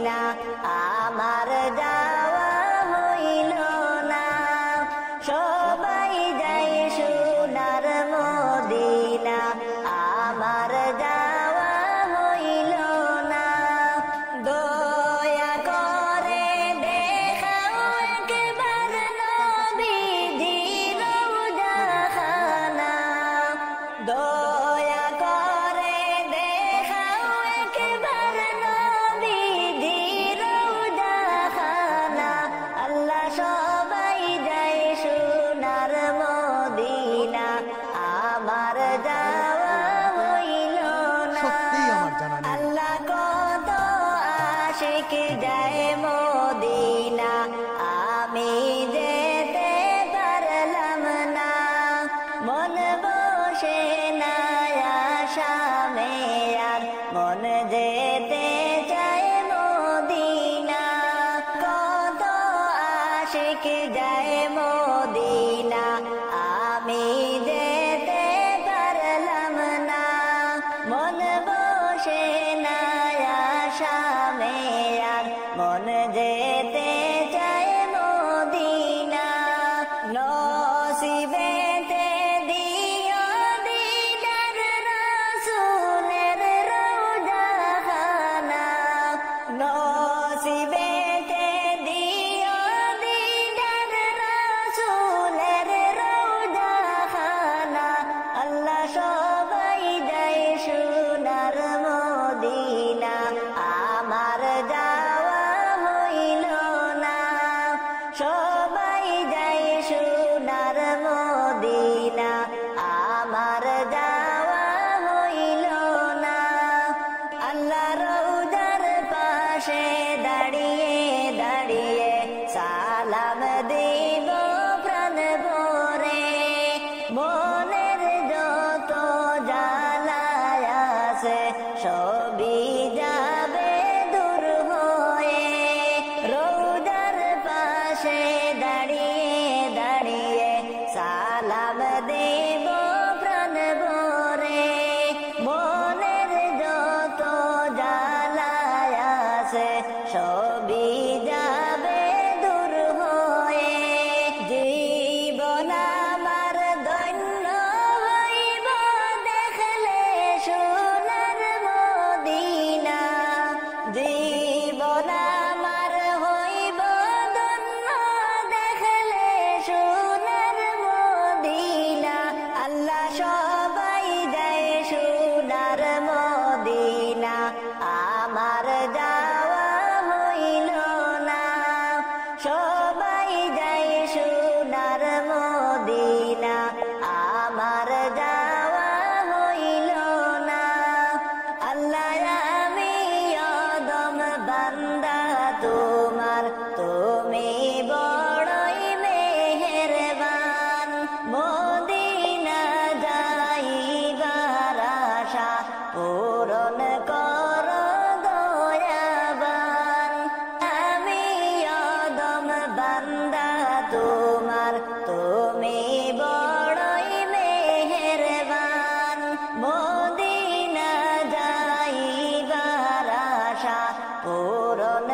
Medina আমার যাওয়া হইল না। সবাই যায় সোনার মদিনা আমার যাওয়া হইল না। দয়া করে দেখাও একবার নবীজির রওজাখানা। দয়া করে দেখাও একবার নবীজির রওজাখানা। আল্লাহ সবাই যায় সোনার মদিনা আমার যাওয়া হইল না। আল্লাহ কত আশিক যায় মদিনা আমি যেতে পারলাম না। মন বসে না আসামে আর মন যেতে চায় মদিনা। কত আশিক যায় মদিনা আমি যেতে পারলাম না। মন বসে না আসামে আর মন যেতে চায় মদিনা। নসিবেতে দিও দিদার রাসূলের রওজাখানা। নসিবেতে দিও দিদার রাসূলের রওজাখানা। আল্লাহ সবাই যায় সোনার মদিনা আমার যাওয়া হইল না। সবাই যায় সোনার মদিনা আমার যাওয়া হইল না। আল্লাহ রওজার পাশে দাঁড়িয়ে দাঁড়িয়ে সালাম দিব প্রাণ ভরে। মনের যত জ্বালায় আছে সবই যাবে দূর হয়ে। রওজার পাশে দাঁড়িয়ে দাঁড়িয়ে সালাম দেব প্রাণ ভরে। মনের যত জ্বালায় আছে সবই যাবে দূর হয়ে। জীবন আমার ধন্য হইব দেখলে সোনার মদিনা। জীবন আমার হইব ধন্য দেখলে সোনার মদিনা। আল্লাহ সবাই যায় সোনার মদিনা আমার যাওয়া হইল না। সবাই যায় সোনার মদিনা আমার যাওয়া হইল না। আল্লাহ আমি অদম বান্দা তোমার তুমি বড়ই মেহেরবান। মদিনা যাইবার আশা পূরণ কর দয়াবান। আমি অদম বান্দা তোমার তুমি বড়ই মেহেরবান। মদিনা যাইবার আশা পূরণ